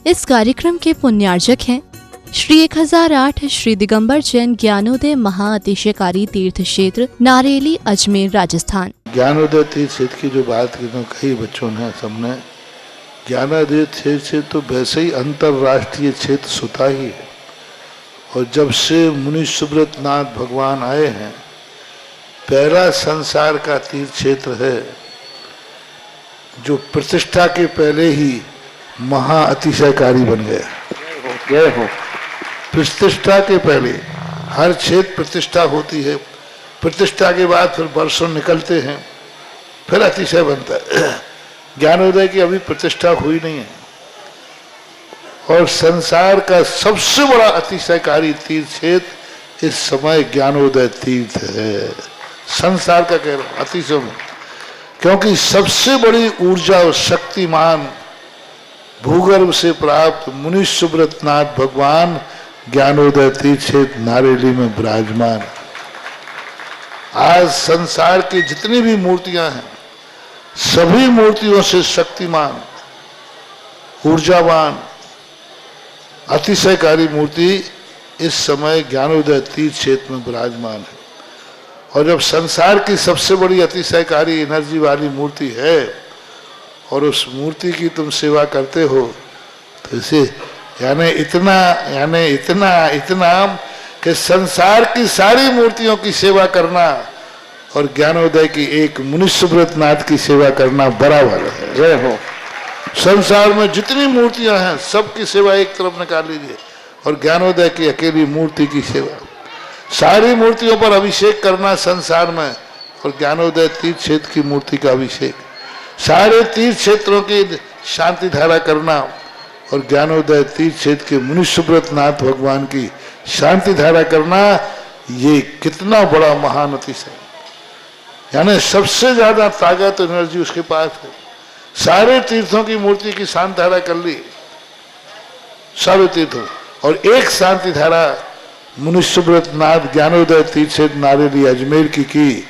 इस कार्यक्रम के पुण्यार्जक हैं श्री 1008 श्री दिगंबर जैन ज्ञानोदय महाअतिशयकारी तीर्थ क्षेत्र नारेली अजमेर राजस्थान। ज्ञानोदय तीर्थ क्षेत्र की जो बात की तो कई बच्चों ने सबने ज्ञानोदय तीर्थ क्षेत्र तो वैसे ही अंतर्राष्ट्रीय क्षेत्र सुता ही है। और जब से मुनि सुब्रत नाथ भगवान आए हैं, पहला संसार का तीर्थ क्षेत्र है जो प्रतिष्ठा के पहले ही महाअतिशयकारी बन गया। प्रतिष्ठा के पहले हर क्षेत्र प्रतिष्ठा होती है, प्रतिष्ठा के बाद फिर वर्षों निकलते हैं, फिर अतिशय बनता है। ज्ञानोदय की अभी प्रतिष्ठा हुई नहीं है। और संसार का सबसे बड़ा अतिशयकारी तीर्थ क्षेत्र इस समय ज्ञानोदय तीर्थ है। संसार का कह रहा हूं अतिशय में, क्योंकि सबसे बड़ी ऊर्जा और शक्तिमान भूगर्भ से प्राप्त मुनि सुब्रत नाथ भगवान ज्ञानोदय तीर्थ क्षेत्र नारेली में विराजमान। आज संसार की जितनी भी मूर्तियां हैं, सभी मूर्तियों से शक्तिमान, ऊर्जावान, अतिशयकारी मूर्ति इस समय ज्ञानोदय तीर्थ क्षेत्र में विराजमान है। और जब संसार की सबसे बड़ी अतिशयकारी एनर्जी वाली मूर्ति है और उस मूर्ति की तुम सेवा करते हो, तो इसे यानी इतना कि संसार की सारी मूर्तियों की सेवा करना और ज्ञानोदय की एक मुनि सुब्रत नाथ की सेवा करना बराबर है। जय हो। संसार में जितनी मूर्तियां हैं सबकी सेवा एक तरफ निकाल लीजिए और ज्ञानोदय की अकेली मूर्ति की सेवा। सारी मूर्तियों पर अभिषेक करना संसार में और ज्ञानोदय तीर्थ क्षेत्र की मूर्ति का अभिषेक, सारे तीर्थ क्षेत्रों की शांति धारा करना और ज्ञानोदय तीर्थ क्षेत्र के मुनि सुब्रत नाथ भगवान की शांति धारा करना, ये कितना बड़ा महान अतिशय। यानी सबसे ज्यादा ताकत एनर्जी उसके पास है। सारे तीर्थों की मूर्ति की शांति धारा कर ली, सारे तीर्थों, और एक शांति धारा मुनि सुब्रत नाथ ज्ञानोदय तीर्थ क्षेत्र नारेली अजमेर की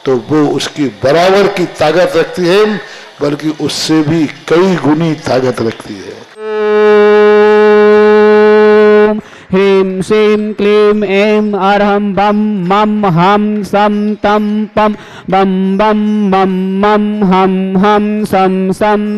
तो वो उसकी बराबर की ताकत रखती है, बल्कि उससे भी कई गुनी ताकत रखती है। ह्रीं श्रीं क्लीं ऐं अरहं बम मम हम सम तम पम बम बम मम मम हम हम सम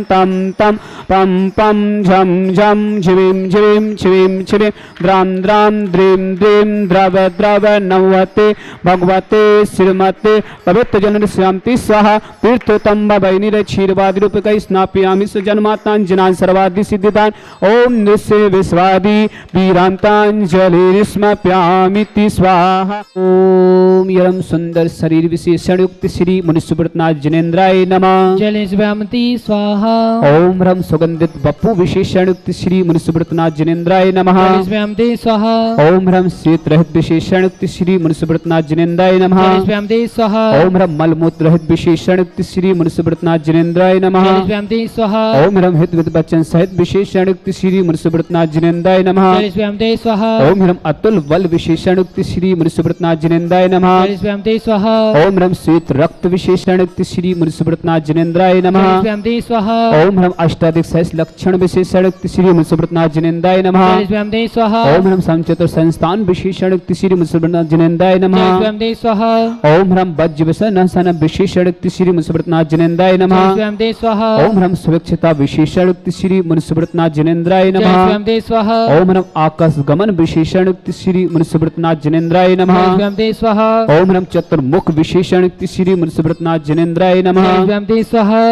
तम तम पम पम झम झम झिवीं झिवीं छिवीं छिवीं द्रां द्रां द्रीं द्रीं द्रव द्रव नवते भगवते श्रीमते पवित्र जन श्यामति स्वाहा तीर्थोत्तम वैनिर क्षीरवादि रूपकै स्नापयामि सुजन्मातांजनान् सर्वादि सिद्धिदान ओम निस्य विश्वादि वीरांतांजलिस्मप्यामिति स्वाहा। ओम यरम सुंदर शरीर विशेषण युक्त श्री मुनि सुब्रत नाथ जिनेन्द्राय नमः। जलेस्व्यामति स्वाहा। ओम रम सुगंधित बप्पू विशेषण युक्त श्री मुनि सुब्रत नाथ जिनेन्द्राय नमः। जलेस्व्यामति स्वाहा। ओम रम श्वेत रहित विशेषण युक्त श्री मुनि सुब्रत नाथ जिनेन्द्राय नमः। जलेस्व्यामति स्वाहा। ओम रम मलमूत्र रहित विशेषण युक्त श्री मुनि सुब्रत नाथ जिनेन्द्राय नमः। जलेस्व्यामति स्वाहा। ओम रम हित विद बच्चन सहित विशेषण युक्त श्री मुनि सुब्रत नाथ जिनेन्द्राय नमः। जलेस्व्यामति स्वाहा। ओम ह्रम अतुल बल विशेषण युक्त श्री मुनि सुब्रत नाथ जिनेन्द्राय नमः। जलेस्व्यामति स्वाहा। ओम ह्रम श्वेत रक्त विशेषण युक्त श्री मुनि सुब्रत नाथ जिनेन्द्राय नमः। जलेस्व्यामति स्वाहा। ओम ह्रम अष्टाधिक सहस्र लक्षण विशेषण युक्त श्री मुनि सुब्रत नाथ जिनेन्द्राय नमः। जलेस्व्यामति स्वाहा। ओम ह्रम समचतुर संस्थान विशेषण युक्त श्री मुनि सुब्रत नाथ जिनेन्द्राय नमः। जलेस्व्यामति स्वाहा। ओम ह्रम वज्र वसन सन विशेषण युक्त श्री मुनि सुब्रत नाथ जिनेन्द्राय नमः। जलेस्व्यामति स्वाहा। ओम ह्रम सुविक्षता विशेषण युक्त श्री मुनि सुब्रत नाथ जिनेन्द्राय नमः। जलेस्व्यामति स्वाहा। ओम ह्रम आकाश गमन विशेषण युक्त श्री मुनि सुब्रत नाथ जिनेन्द्राय नमः। जलेस्व्यामति स्वाहा। ओम ह्रम चतुर्मुख विशेषण युक्त श्री मुनि सुब्रत नाथ जिनेन्द्राय नमः। जलेस्व्यामति स्वाहा।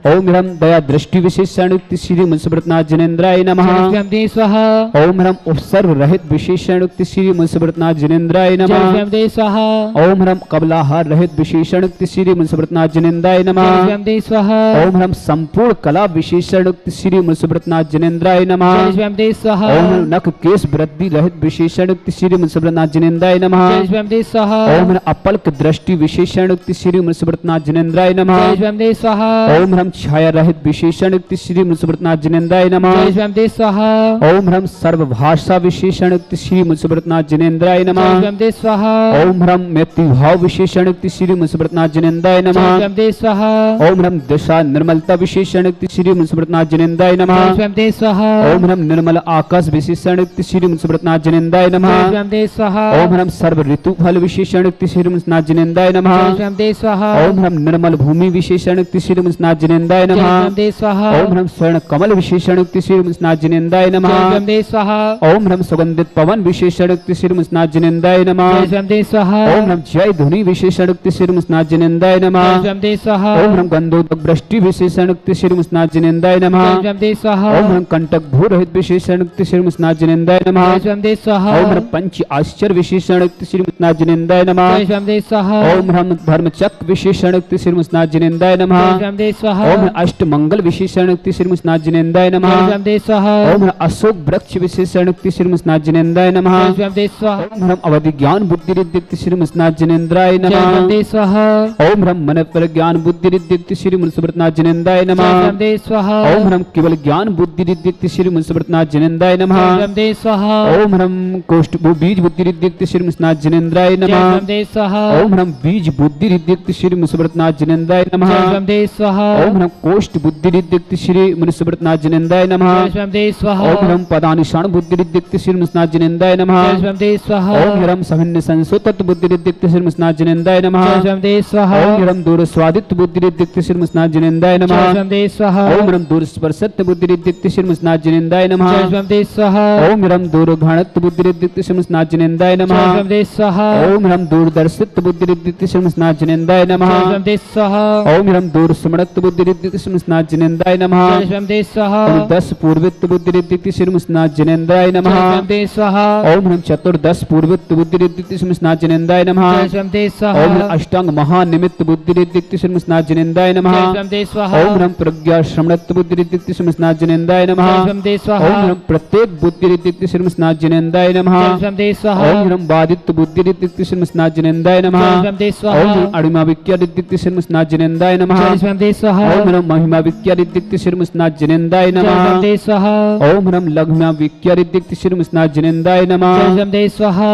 ओम ह्रम दया दृष्टि विशेषण युक्त श्री मुनि सुब्रत नाथ जिनेन्द्राय नमः। जलेस्व्यामति स्वाहा। ओम ह्रम उपसर्ग रहित विशेषण युक्त श्री मुनि सुब्रत नाथ जिनेन्द्राय नमः। जलेस्व्यामति स्वाहा। ओम ह्रम कबलाहार रहित विशेषण युक्त श्री मुनि सुब्रत नाथ जिनेन्द्राय नमः। जलेस्व्यामति स्वाहा। ओम ह्रम संपूर्ण कला विशेषण युक्त श्री मुनि सुब्रत नाथ जिनेन्द्राय नमः। जलेस्व्यामति स्वाहा। ओम ह्रम नख केश वृद्धि रहित विशेषण युक्त श्री मुनि सुब्रत नाथ जिनेन्द्राय नमः। जलेस्व्यामति स्वाहा। ओम ह्रम अपल्क दृष्टि विशेषण युक्त श्री मुनि सुब्रत नाथ जिनेन्द्राय नमः। जलेस्व्यामति स्वाहा। ओम ह्रम छाया रहित विशेषण युक्त श्री मुनिसुब्रतनाथ जिनेन्द्राय नमः। जय स्वयंदेव स्वाहा। ओम ह्रम सर्वभाषा विशेषण युक्त श्री मुनिसुब्रतनाथ जिनेन्द्राय जय नमः। स्वयंदेव स्वाहा। ओम ह्रम मैत्रीभाव विशेषण युक्त श्री मुनिसुब्रतनाथ जिनेन्द्राय जय नमः। स्वयंदेव स्वाहा। ओम ह्रम दशा निर्मलता विशेषण युक्त श्री मुनिसुब्रतनाथ जिनेन्द्राय जय नमः। स्वयंदेव स्वाहा। ओम ह्रम निर्मल आकाश विशेषण युक्त श्री मुनिसुब्रतनाथ जिनेन्द्राय जय नमः। स्वयंदेव स्वाहा। ओम ह्रम सर्व ऋतु फल विशेषण युक्त श्री मुनिसुब्रतनाथ जिनेन्द्राय जय नमः। स्वयंदेव स्वाहा। ओम ह्रम निर्मल भूमि विशेषण युक्त श्री मुनिसुब्रतनाथ जिनेन्द्राय जय नमः। स्वयंदेव स्वाहा। ओम ह्रम स्वर्ण कमल विशेषण युक्त श्री मुनिसुब्रतनाथ जिनेन्द्राय जय नमः। स्वयंदेव स्वाहा। ओम ह्रम सुगंधित पवन विशेषण युक्त श्री मुनिसुब्रतनाथ जिनेन्द्राय नमः। जय स्वयंदेव स्वाहा। ओम ह्रम जय ध्वनि विशेषण युक्त श्री मुनिसुब्रतनाथ जिनेन्द्राय जय नमः। स्वयंदेव स्वाहा। ओम ह्रम गंधोदक वृष्टि विशेषण युक्त श्री मुनिसुब्रतनाथ जिनेन्द्राय जय नमः। स्वयंदेव स्वाहा। ओम ह्रम कंटक भू रहित विशेषण युक्त श्री मुनिसुब्रतनाथ जिनेन्द्राय नमः। जय स्वयंदेव स्वाहा। ओम ह्रम पंच आश्चर्य विशेषण युक्त श्री मुनिसुब्रतनाथ जिनेन्द्राय नमः। जय स्वयंदेव स्वाहा। ओम ह्रम धर्मचक्र विशेषण युक्त श्री मुनिसुब्रतनाथ जिनेन्द्राय जय नमः। स्वयंदेव स्वाहा। ओम अष्ट मंगल विशेषण युक्त श्री मुनिसुब्रतनाथ जिनेन्द्राय जय नमः। स्वयंदेव स्वाहा। ओम अशोक वृक्ष विशेषण युक्त श्री मुनिसुब्रतनाथ जिनेन्द्राय नमः। जय स्वयंदेव स्वाहा। ओम ह्रम अवधि ज्ञान बुद्धि रिद्युक्त श्री मुनिसुब्रतनाथ जिनेन्द्राय जय नमः। स्वयंदेव स्वाहा। ओम ह्रम मन पर ज्ञान बुद्धि रिद्युक्त श्री मुनिसुब्रतनाथ जिनेन्द्राय जय नमः। स्वयंदेव स्वाहा। ओम ह्रम केवल ज्ञान बुद्धि रिद्युक्त श्री मुनिसुब्रतनाथ जिनेन्द्राय जय नमः। स्वयंदेव स्वाहा। ओम ह्रम कोष्ठ बीज बुद्धि रिद्युक्त श्री मुनिसुब्रतनाथ जिनेन्द्राय जय नमः। स्वयंदेव स्वाहा। ओम ह्रम बीज बुद्धि रिद्युक्त श्री मुनिसुब्रतनाथ जिनेन्द्राय जय नमः। स्वयंदेव स्वाहा। ओम ह्रम कोष्ठ बुद्धि रिद्युक्त श्री मुनिसुब्रतनाथ जिनेन्द्राय नमः। जय स्वयंदेव स्वाहा। ओम ह्रम पदानुषाण बुद्धि रिद्युक्त श्री मुनिसुब्रतनाथ जिनेन्द्राय नमः। जय स्वयंदेव स्वाहा। ओम ह्रम सभिन्न संसुत बुद्धि रिद्युक्त श्री मुनिसुब्रतनाथ जिनेन्द्राय नमः। जय स्वयंदेव स्वाहा। ओम ह्रम दूर स्वादित बुद्धि रिद्युक्त श्री मुनिसुब्रतनाथ जिनेन्द्राय जय नमः। स्वयंदेव स्वाहा। ओम ह्रम दूर स्पर्शत बुद्धि रिद्युक्त श्री मुनिसुब्रतनाथ जिनेन्द्राय नमः। जय स्वयंदेव स्वाहा। ओम ह्रम दूर घणत बुद्धि रिद्युक्त श्री मुनिसुब्रतनाथ जिनेन्द्राय जय नमः। स्वयंदेव स्वाहा। ओम ह्रम दूरदर्शित बुद्धि रिद्युक्त श्री मुनिसुब्रतनाथ जिनेन्द्राय नमः। जय स्वयंदेव स्वाहा। ओम ह्रम दूर स्मृत बुद्धि रिद्युक्त श्री मुनिसुब्रतनाथ जिनेन्द्राय नमः। जय स्वयंदेव स्वाहा। ओम 10 पूर्वित बुद्धि रिद्युक्त श्री मुनिसुब्रतनाथ जिनेन्द्राय जय नमः। स्वयंदेव स्वाहा। ओम ह्रम चतुर्दश पूर्वित बुद्धि रिद्युक्त श्री मुनिसुब्रतनाथ जिनेन्द्राय नमः। जय स्वयंदेव ओम स्वाहा। ह्रम अष्टांग महानिमित्त बुद्धि रिद्युक्त श्री मुनिसुब्रतनाथ जिनेन्द्राय नमः। जय स्वयंदेव स्वाहा। ओम ह्रम प्रज्ञा श्रमणत्व बुद्धि रिद्युक्त श्री मुनिसुब्रतनाथ जिनेन्द्राय नमः। जय स्वयंदेव स्वाहा। ओम ह्रम प्रत्येक बुद्धि रिद्युक्त श्री मुनिसुब्रतनाथ जिनेन्द्राय नमः। जय स्वयंदेव स्वाहा। ओम ह्रम बाधित बुद्धि रिद्युक्त श्री मुनिसुब्रतनाथ जिनेन्द्राय नमः। जय स्वयंदेव स्वाहा। ओम ह्रम अणिमा विक्या रिद्युक्त श्री मुनिसुब्रतनाथ जिनेन्द्राय नमः। जय स्वयंदेव स्वाहा। ओम ह्रम महिमा विक्या रिद्युक्त श्री मुनिसुब्रतनाथ जिनेन्द्राय जय नमः। स्वयंदेव स्वाहा। ओम ह्रम लघ्म्या विक्या रिद्युक्त श्री मुनिसुब्रतनाथ जिनेन्द्राय नमः। जय स्वयंदेव स्वाहा।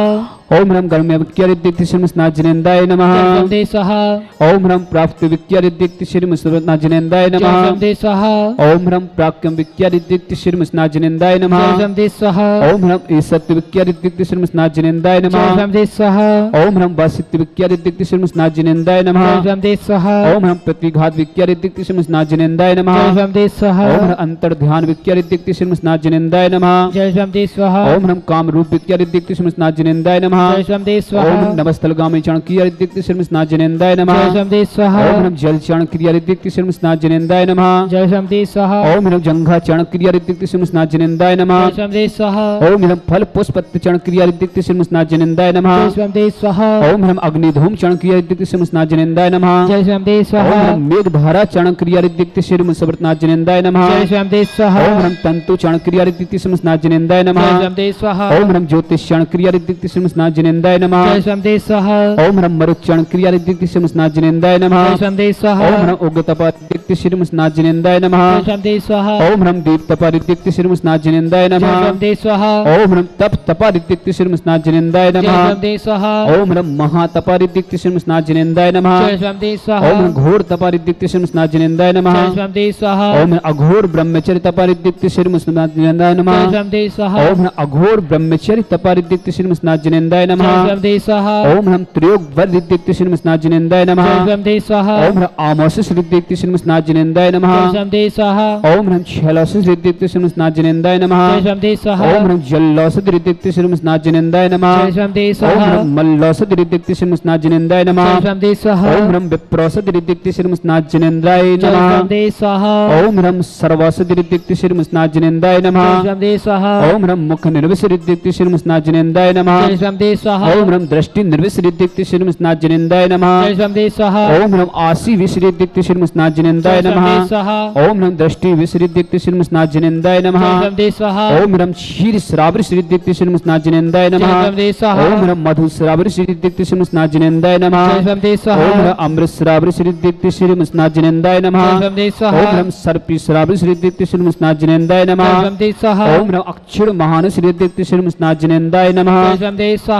ओम ह्रम गर्म्या विक्या रिद्युक्त श्री मुनिसुब्रतनाथ जिनेन्द्राय नमः। जय स्वयंदेव स्वाहा। ओम ह्रम प्राप्त विक्या रिद्युक्त श्री मुनिसुब्रतनाथ जिनेन्द्राय जय नमः। स्वयंदेव स्वाहा। ओम ह्रम प्राक्यम विक्या रिद्युक्त श्री मुनिसुब्रतनाथ जिनेन्द्राय जय नमः। स्वयंदेव स्वाहा। ओम ह्रम ईसत्य विक्या रिद्युक्त श्री मुनिसुब्रतनाथ जिनेन्द्राय जय नमः। स्वयंदेव स्वाहा। ओम ह्रम वासित्य विक्या रिद्युक्त श्री मुनिसुब्रतनाथ जिनेन्द्राय नमः। जय स्वयंदेव स्वाहा। ओम ह्रम प्रतिघात विक्या रिद्युक्त श्री मुनिसुब्रतनाथ जिनेन्द्राय जय नमः। स्वयंदेव स्वाहा। ओम ह्रम अंतर ध्यान विक्या रिद्युक्त श्री मुनिसुब्रतनाथ जिनेन्द्राय नमः। जय स्वयंदेव स्वाहा। ओम ह्रम काम रूप विक्या रिद्युक्त श्री मुनिसुब्रतनाथ जिनेन्द्राय नमः। जय स्वयंदेव ओम स्वाहा। ह्रम नमस्तल गामी चाणक्य रिद्युक्त श्री मुनिसुब्रतनाथ जिनेन्द्राय जय नमः। स्वयंदेव स्वाहा। ओम ह्रम जल चाणक्य रिद्युक्त श्री मुनिसुब्रतनाथ जिनेन्द्राय नमः। जय स्वयंदेव स्वाहा। ओम ह्रम जंघा चाणक्य रिद्युक्त श्री मुनिसुब्रतनाथ जिनेन्द्राय नमः। जय स्वयंदेव स्वाहा। ओम ह्रम फल पुष्प चाणक्य रिद्युक्त श्री मुनिसुब्रतनाथ जिनेन्द्राय नमः। जय स्वयंदेव स्वाहा। ओम ह्रम अग्निधूम चाणक्य रिद्युक्त श्री मुनिसुब्रतनाथ जिनेन्द्राय नमः। जय स्वयंदेव ओम स्वाहा। ह्रम मेघधारा चाणक्य रिद्युक्त श्री मुनिसुब्रतनाथ जिनेन्द्राय नमः। जय स्वयंदेव स्वाहा। ओम ह्रम तंतु चाणक्य रिद्युक्त श्री मुनिसुब्रतनाथ जिनेन्द्राय जय नमः। स्वयंदेव स्वाहा। ओम ह्रम ज्योतिष चाणक्य रिद्युक्त श्री मुनिसुब्रतनाथ जिनेन्द्राय नमः। जय स्वयंदेव स्वाहा। ओम ह्रम मरुत चाणक्य रिद्युक्त श्री मुनिसुब्रतनाथ जिनेन्द्राय नमः। जय स्वयंदेव स्वाहा। ओम ह्रम उग्रतपा रिद्युक्त श्री मुनिसुब्रतनाथ जिनेन्द्राय नमः। जय स्वयंदेव स्वाहा। ओम ह्रम दीप्तपा रिद्युक्त श्री मुनिसुब्रतनाथ जिनेन्द्राय जय नमः। स्वयंदेव स्वाहा। ओम ह्रम तप तपा रिद्युक्त श्री मुनिसुब्रतनाथ जिनेन्द्राय जय नमः। स्वयंदेव स्वाहा। ओम ह्रम महातपा रिद्युक्त श्री मुनिसुब्रतनाथ जिनेन्द्राय नमः। जय स्वयंदेव स्वाहा। ओम ह्रम घोर तपा रिद्युक्त श्री मुनिसुब्रतनाथ जिनेन्द्राय नमः। जय स्वयंदेव स्वाहा। ओम ह्रम अघोर ब्रह्मचर्य तपा रिद्युक्त श्री मुनिसुब्रतनाथ जिनेन्द्राय जय नमः। स्वयंदेव स्वाहा। ओम ह्रम अघोर ब्रह्मचर्य तपा रिद्युक्त श्री मुनिसुब्रतनाथ जिनेन्द्राय जय नमः। स्वयंदेव स्वाहा। ओम ह्रम त्रियोग वर रिद्युक्त श्री मुनिसुब्रतनाथ जिनेन्द्राय नमः। जय स्वयंदेव स्वाहा। ओम ह्रम आमोसिस रिद्युक्त श्री मुनिसुब्रतनाथ जिनेन्द्राय नमः। जय स्वयंदेव स्वाहा। ओम ह्रम छैलोसिस रिद्युक्त श्री मुनिसुब्रतनाथ जिनेन्द्राय नमः। जय स्वयंदेव स्वाहा। ओम ह्रम जल्लोसित रिद्युक्त श्री मुनिसुब्रतनाथ जिनेन्द्राय नमः। जय स्वयंदेव ओम स्वाहा। ह्रम मल्लोसित रिद्युक्त श्री मुनिसुब्रतनाथ जिनेन्द्राय नमः। जय स्वयंदेव स्वाहा। ओम ह्रम विप्रोसित रिद्युक्त श्री मुनिसुब्रतनाथ जिनेन्द्राय जय नमः। स्वयंदेव स्वाहा। ओम ह्रम सर्वासित रिद्युक्त श्री मुनिसुब्रतनाथ जिनेन्द्राय जय नमः। स्वयंदेव स्वाहा। ओम ह्रम मुख निर्विष रिद्युक्त श्री मुनिसुब्रतनाथ जिनेन्द्राय नमः। जय स्वयंदेव स्वमदे स्वाहा ओम ह्रम दृष्टि निर्विसृदिक्ति श्रीमस्नाज्जनेन्द्राय नमः जय स्वमदे स्वाहा ओम ह्रम आसी विसृदिक्ति श्रीमस्नाज्जनेन्द्राय जय नमः स्वमदे स्वाहा ओम ह्रम दृष्टि विसृदिक्ति श्रीमस्नाज्जनेन्द्राय नमः जय स्वमदे स्वाहा ओम ह्रम क्षीर श्रावरि श्रीदिक्ति श्रीमस्नाज्जनेन्द्राय जय नमः स्वमदे स्वाहा ओम ह्रम मधु श्रावरि श्रीदिक्ति श्रीमस्नाज्जनेन्द्राय नमः जय स्वमदे ओम स्वाहा ह्रम अमृत श्रावरि श्रीदिक्ति श्रीमस्नाज्जनेन्द्राय नमः जय स्वमदे ओम स्वाहा ह्रम सर्पि श्रावरि श्रीदिक्ति श्रीमस्नाज्जनेन्द्राय जय नमः स्वमदे स्वाहा ओम ह्रम अक्षर महान श्रीदिक्ति श्रीमस्नाज्जनेन्द्राय नमः जय स्वमदे स्वाहा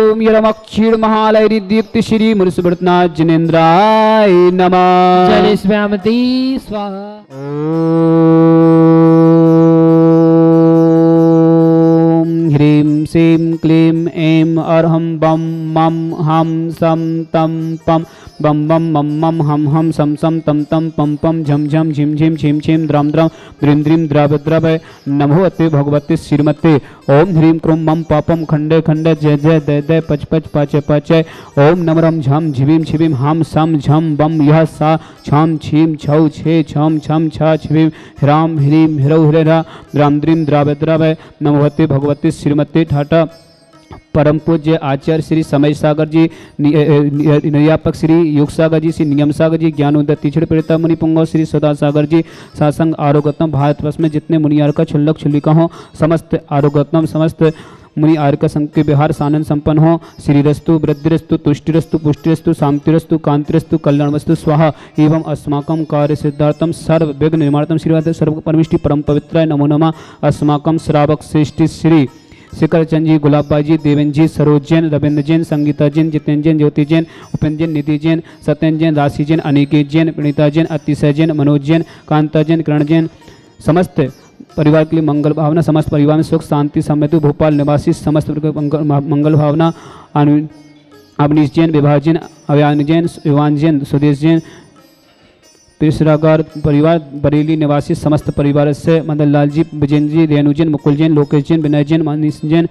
ओम यरम अक्षर महालय दीप्ति श्री मुरुसुब्रतनाज्जनेन्द्राय नमः जय स्वमदे स्वाहा ओम ह्रीं श्रीं क्लीं ऐं अर्हं बम मम हम सम तम पम बम बम मम मम हम हम सम सम तम तम पम पम झम झम झिम झिम छिम छिम द्रम द्रम द्रिम द्रिम द्रव द्रव नमोते भगवते श्रीमते ओम ह्रीं क्रूं मम पापम खंडे खंडे जय जय दय दय पच पच पाचय पाचय ओम नमरम झम झिवीम छिवीम हम सम झम बम यह सा छम छीम छौ छे छम छम छा छिवीम ह्राम ह्रीं ह्रौ ह्रेरा द्राम द्रीम द्राव द्रव नमोते भगवते श्रीमते ठाटा परम पूज्य आचार्य श्री समय सागर जी निर्यापक श्री योग सागर जी श्री नियम सागर जी ज्ञानोदय तीक्षण प्रेता मुनि पुंगव श्री सदा सागर जी सासंग आरोग्यतम भारतवर्ष में जितने मुनि आर का छुल्लक छुल्लिका हो समस्त आरोग्यतम समस्त मुनि आर का संग के विहार सानंद संपन्न हो श्रीरस्तु वृद्धिरस्तु तुष्टिरस्तु पुष्टिरस्तु शांतिरस्तु कांतिरस्तु कल्याणवस्तु स्वाहा एवं अस्माकं कार्य सिद्धार्थम सर्व विघ्न निर्मार्थम श्रीवाद सर्व परमिष्टि परम पवित्राय नमो नमः अस्माकं श्रावक श्रेष्ठी श्री शिखर चंद जी गुलाबबाई जी देवेंद्र जी सरोज जैन रविंद्र जैन संगीता जैन जितेंद्र जैन ज्योति जैन उपेंद्र जैन निधि जैन सत्येंद्र जैन राशि जैन अनिकेत जैन प्रणीता जैन अतिशय जैन मनोज जैन कांता जैन किरण जैन समस्त परिवार के लिए मंगल भावना समस्त परिवार में सुख शांति समृद्धि भोपाल निवासी समस्त मंगल भावना अवनीश जैन विभा जैन अव्यान जैन युवान जैन सुदेश जैन तीसरागार परिवार बरेली निवासी समस्त परिवार से मदन लाल जी विजेंद्र जी रेणु जैन मुकुल जैन लोकेश जैन विनय जैन मनीष जैन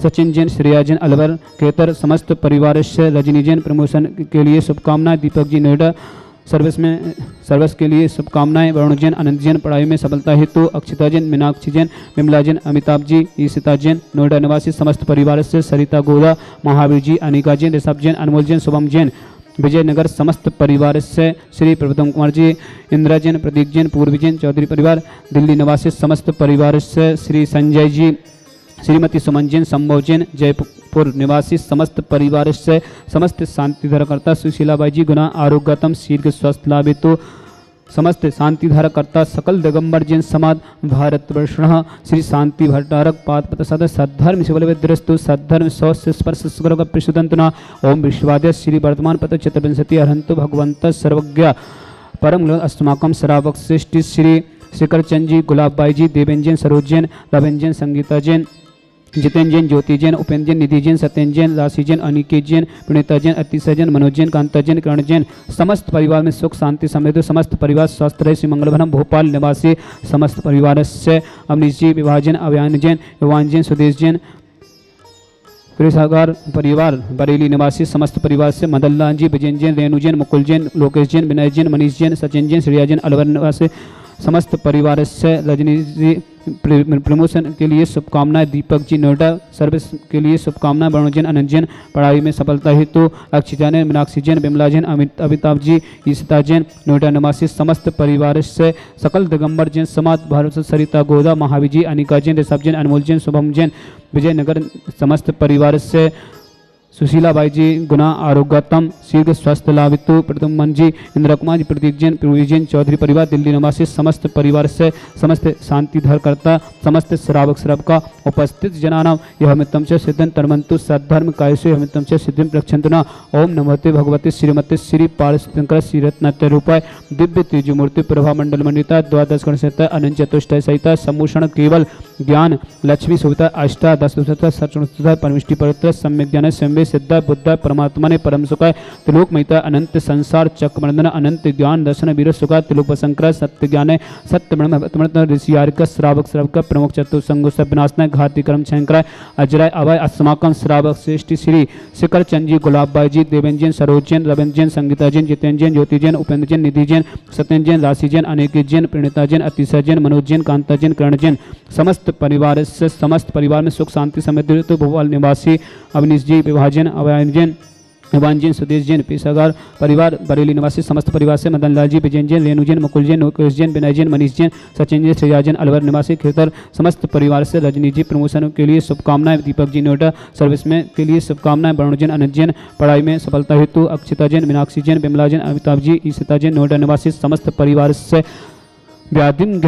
सचिन जैन श्रेया जैन अलवर केतर समस्त परिवार से रजनी जैन प्रमोशन के लिए शुभकामनाएं दीपक जी नोएडा सर्विस के लिए शुभकामनाएं वरुण जैन अनंत जैन पढ़ाई में सफलता हेतु अक्षिता जैन मीनाक्षी जैन विमला जैन अमिताभ जी ईशिता जैन नोएडा निवासी समस्त परिवार से सरिता गोरा महावीर जी अनिका जैन ऋषभ जैन अनमोल जैन शुभम जैन विजयनगर समस्त परिवार से श्री प्रभुतम कुमार जी इंदिरा जैन प्रदीप जैन पूर्वी जैन चौधरी परिवार दिल्ली निवासी समस्त परिवार से श्री संजय जी श्रीमती सुमन जैन संभव जैन जयपुर निवासी समस्त परिवार से समस्त शांति धरकर्ता सुशीलाबाई जी गुना आरोग्यतम शीर्घ स्वस्थ लाभितो समस्त शांति धारकर्ता सकल दिगंबर जैन समाज भारतवर्षण श्री शांति भट्टारक पाद प्रसाद सद्धर्म शिवलविद्रस्तु सद्धर्म सौ स्पर्श प्रसुदंतना ओम विश्वाद्य श्री वर्तमान पद चतुर्विंशति अरहंतु भगवंत सर्वज्ञ परम अस्माकं श्रावक श्रेष्ठी श्री शिखर चंद जी गुलाबबाई जी देवेंद्र जैन सरोज जैन रविंद्र जैन संगीता जैन जितेंद्र जैन ज्योति जैन उपेंद्र जैन निधि जैन सत्येंद्र जैन राशि जैन अनिकेत जैन प्रणीता जैन अतिशय जैन मनोज जैन कांता जैन किरण जैन समस्त परिवार में सुख शांति समृद्धि समस्त परिवार स्वस्थ रहे श्री मंगलभरम भोपाल निवासी समस्त परिवार से अवनीश जी विभाजन अव्यान जैन युवान जैन सुदेश जैन कृषागार परिवार बरेली निवासी समस्त परिवार से मदन लाल जी विजेंद्र जैन रेणु जैन मुकुल जैन लोकेश जैन विनय जैन मनीष जैन सचिन जैन श्रेया जैन अलवर निवासी समस्त परिवार से रजनी जी प्रमोशन के लिए शुभकामनाएं दीपक जी नोएडा सर्विस के लिए शुभकामनाएं वरुण जैन अनंत जैन पढ़ाई में सफलता हेतु अक्षिता जैन मीनाक्षी जैन विमला जैन अमिताभ जी ईशिता जैन नोएडा निवासी समस्त परिवार से सकल दिगंबर जैन समाज भारत सरिता गोदा महावीर जी अनिका जैन ऋषभ जैन अनमोल जैन शुभम जैन विजयनगर समस्त परिवार से सुशीलाबाई जी गुना आरोग्यतम शीघ्र स्वस्थ लाभितु प्रदुमन जी इंदिरा कुमार जी प्रदीप जैन पूर्वी जैन चौधरी परिवार दिल्ली निवासी समस्त परिवार से समस्त शांति धरकर्ता समस्त श्रावक श्रव का उपस्थित जनानाम यह मितम से सिद्धन तन्मंतु सद्धर्म कायसु हमितम से सिद्धिम प्रक्षंतना ओम नमोते भगवते श्रीमते श्री पारशंकर श्री रत्नत्य रूपाय दिव्य तेजमूर्ति प्रभा मंडल मंडिता द्वादश गण सहित अनंत चतुष्टय सहित सम्भूषण केवल ज्ञान लक्ष्मी सुविता अष्टा दस परमिष्टि पवित्र सम्यक ज्ञान सम्वेश सिद्धाय बुद्धाय परमात्मा ने परम सुखाय त्रिलोक महिता अनंत संसार चक्रमंडन अनंत ज्ञान दर्शन वीर सुखाय त्रिलोक संकर सत्य ज्ञान सत्य ब्रह्म ऋषियारिक श्रावक श्रावक प्रमुख चतुसंग सब विनाशनाय घाती कर्म शंकराय अजराय अभय अस्माकम श्रावक श्रेष्ठ श्री शिखर चंद जी गुलाब बाई जी देवेंजन सरोजन रविंजन संगीता जैन जितेंजन ज्योति जैन उपेंद्र जैन निधि जैन सत्यन जैन राशि जैन अनेक जैन प्रणीता जैन अतिशय जैन मनोज जैन कांता जैन कर्ण जैन समस्त परिवार में सुख शांति समृद्धि तो भोपाल निवासी अवनीश जी विभाजन अवयन जैन युवान जैन सुदेश जैन पेशागार परिवार बरेली निवासी समस्त परिवार से मदन लाल जी विजयन जैन रेणु जैन मुकुल जैन नोकेश जैन विनय जैन मनीष जैन सचिन जैन श्रेया जैन अलवर निवासी खेतर समस्त परिवार से रजनी जी प्रमोशन के लिए शुभकामनाएं दीपक जी नोएडा सर्विस में के लिए शुभकामनाएं वरुण जैन अनंत जैन पढ़ाई में सफलता हेतु अक्षिता जैन मीनाक्षी जैन बिमला जैन अमिताभ जी ईशिता जैन नोएडा निवासी समस्त परिवार से व्याधिम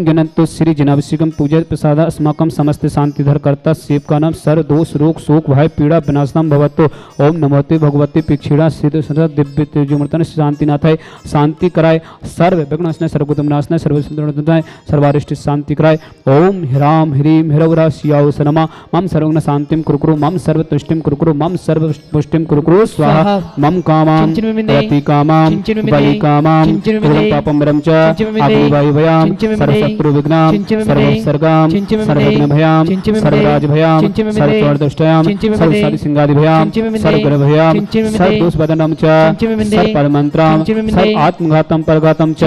गिनंतो श्री जनाभिषेकम पूजा प्रसाद अस्माकम समस्त शांतिधर कर्ता सेव का नाम सर्व दोष रोग शोक भय पीड़ा विनाशनम भवतो ओम नमोते भगवते पिक्षीणा सिद्ध सदा दिव्य तेजोमूर्तन शांतिनाथाय शांति कराय सर्व विघ्ननाशनाय सर्वगुण नाशनाय सर्वसंतनाय सर्वारिष्ट शांति कराय ओम ह्राम ह्रीम हिरवरा शियाव सनमा मम सर्वज्ञ शांतिम कुरुकुरु मम सर्व तुष्टिम कुरुकुरु मम सर्व पुष्टिम कुरुकुरु स्वाहा मम कामाम रति कामाम बलि कामाम पापम ब्रह्म च अग्निवायु भयाम सर्वशत्रु विघ्नाम सर्वसर्गाम सर्वविघ्न भयाम सर्वराज भयाम सर्वदुष्टयाम सर्वसादि सिंगादि भयाम सर्वग्रह भयाम सर्वदोष बदनम च सर्वपरमंत्राम सर्व आत्मघातम परघातम च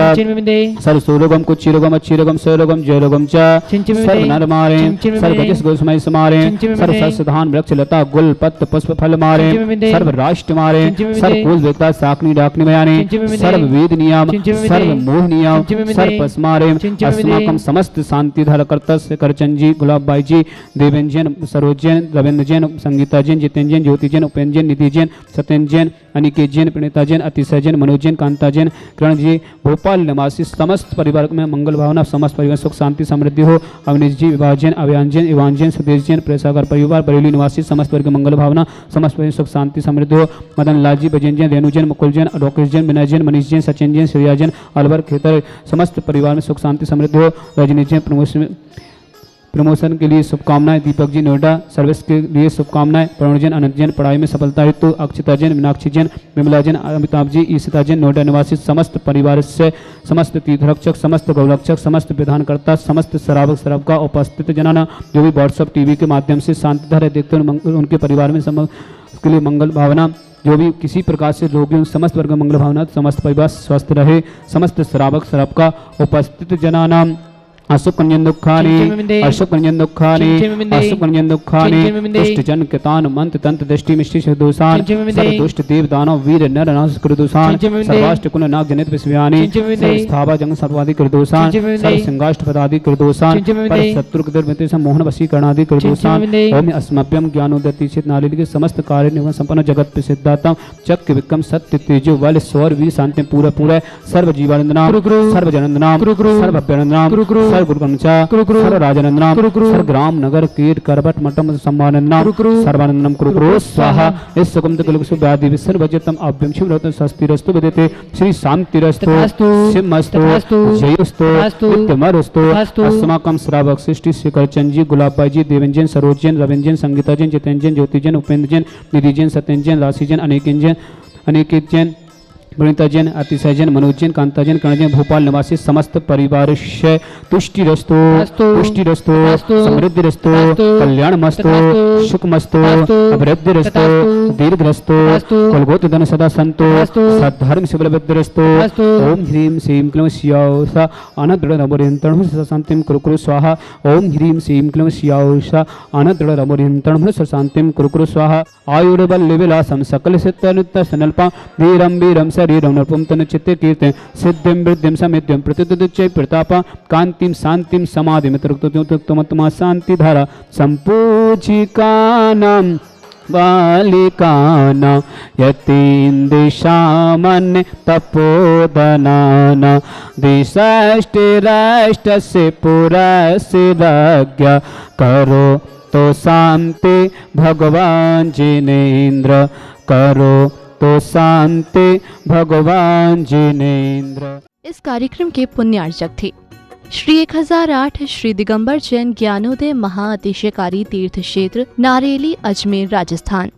सर्वसूरोगम कुचिरोगम अच्छीरोगम स्वरोगम जयरोगम च सर्वनरमारे सर्वगजस गोसमय समारे सर्वसधान वृक्ष लता गुल पत्र पुष्प फल मारे सर्वराष्ट्र मारे सर्वकुल वेता साकनी डाकनी भयानी सर्व वेद नियम सर्व मोह नियम सर्व पस्मारे अस्माकम समस्त शांतिधर कर्तस्य करचंद जी गुलाब बाई जी देवेंद्र जैन सरोज जैन रविंद्र जैन संगीता जैन जितेंद्र जैन ज्योति जैन उपेंद्र जैन निधि जैन सत्यन जैन अनिकेत जैन प्रणीता जैन अतिशय जैन मनोज जैन कांता जैन कर्ण जी भोपाल निवासी समस्त परिवार में मंगल भावना समस्त परिवार सुख शांति समृद्धि हो अवनीश जी विभाग जैन अभियान जैन इवान जैन सुदेश जैन प्रेसागर परिवार बरेली निवासी समस्त वर्ग मंगल भावना समस्त परिवार सुख शांति समृद्धि हो मदन लाल जी बजन जैन रेणु जैन मुकुल जैन लोकेश जैन विनय जैन मनीष जैन सचिन जैन श्रेया जैन अलवर खेतर समस्त परिवार में सुख शांति समृद्धि हो रजनी जैन प्रमोशन के लिए शुभकामनाएं दीपक जी नोएडा सर्विस के लिए शुभकामनाएं वरुण जैन अनंत जैन पढ़ाई में सफलता हेतु अक्षिता जैन मीनाक्षी जैन विमला जैन अमिताभ जी ईशिता जैन नोएडा निवासी समस्त परिवार से समस्त तीर्थरक्षक समस्त गौरक्षक समस्त विधानकर्ता समस्त श्रावक श्राव का उपस्थित जनाना जो भी व्हाट्सअप टीवी के माध्यम से शांतिधर देखते हैं उनके परिवार में के लिए मंगल भावना जो भी किसी प्रकार से रोगी समस्त वर्ग मंगल भावना समस्त परिवार स्वस्थ रहे समस्त श्रावक श्राव का उपस्थित जनाना अशुभ कंजन दुखानी अशुभ कंजन दुखानी अशुभ कंजन दुखानी दुष्ट जन कृतान मंत्र तंत्र दृष्टि मिष्टि दोषान सर्व दुष्ट देव दानव वीर नर नाश कृदोषान सर्वाष्ट कुल नाग जनित विस्व्यानि स्थावा जंग सर्वादि कृदोषान सर्व सिंगाष्ट पदादि कृदोषान पर शत्रु कृदर्मिते से मोहन वशीकरणादि कृदोषान ओम अस्मभ्यम ज्ञानोदति चित नालिल के समस्त कार्य निगम संपन्न जगत प्रसिद्धातम चक्र विक्रम सत्य तेजो बल स्वर वीर शांति पूरा पूरा सर्व जीवानंदनाम सर्व जनंदनाम सर्व अभ्यनंदनाम सर्व गुरुगणचा सर्व राजनंदनाम सर्व ग्राम नगर कीट करबट मठम सम्मानंदनाम सर्वानंदनम कुरु स्वाहा इस सुगम कलुसु व्याधि विसर्ग वजतम अभ्यम शिव रत्न स्वस्तिरस्तु विदते श्री शांतिरस्तु सिमस्तु जयस्तु नित्यमरस्तु अस्माकम श्रावक सृष्टि शेखर चंद जी गुलाब बाई जी देवेंद्र जैन सरोज जैन रविंद्र जैन संगीता जैन जितेंद्र जैन ज्योति जैन उपेंद्र जैन निधि जैन सत्यन जैन राशि जैन अनेक जैन प्रणीता जैन अतिशय जैन मनोज जैन कांता जैन कर्ण जैन भोपाल निवासी समस्त परिवार से तुष्टिरस्तु समृद्धिरस्तु कल्याणमस्तु सुखमस्तु अभिवृद्धिरस्तु दीर्घरस्तु कुलगोत्र धन सदा संतो सद्धर्म शिवलबद्धरस्तु ओम ह्रीम श्रीम क्लीं शियासा अनदृढ़ रमोरियंत्रण शांतिम कुरु स्वाहा ओम ह्रीम श्रीम क्लीं शियासा अनदृढ़ रमोरियंत्रण शांतिम कुरु स्वाहा आयुर्बल विलासम सकल सिद्धनुत्त सनल्पा धीरम वीरम शरीरम नरपुम तन चित्ते कीर्ते सिद्धिम वृद्धिम समित्यम प्रतिदुच्चय प्रतापा कांतिम शांतिम समाधिम तृक्तोत्तमा शांति धारा संपूजिकानां बालिकाना यतीं दिशामन्य तपोदनाना दिशाष्टिराष्टस्य पुरस्य राज्ञा करो तो शांति भगवान जिनेन्द्र करो तो शांति भगवान जिनेन्द्र। इस कार्यक्रम के पुण्यार्चक थे श्री 1008 श्री दिगंबर जैन ज्ञानोदय महाअतिशयकारी तीर्थ क्षेत्र नारेली अजमेर राजस्थान।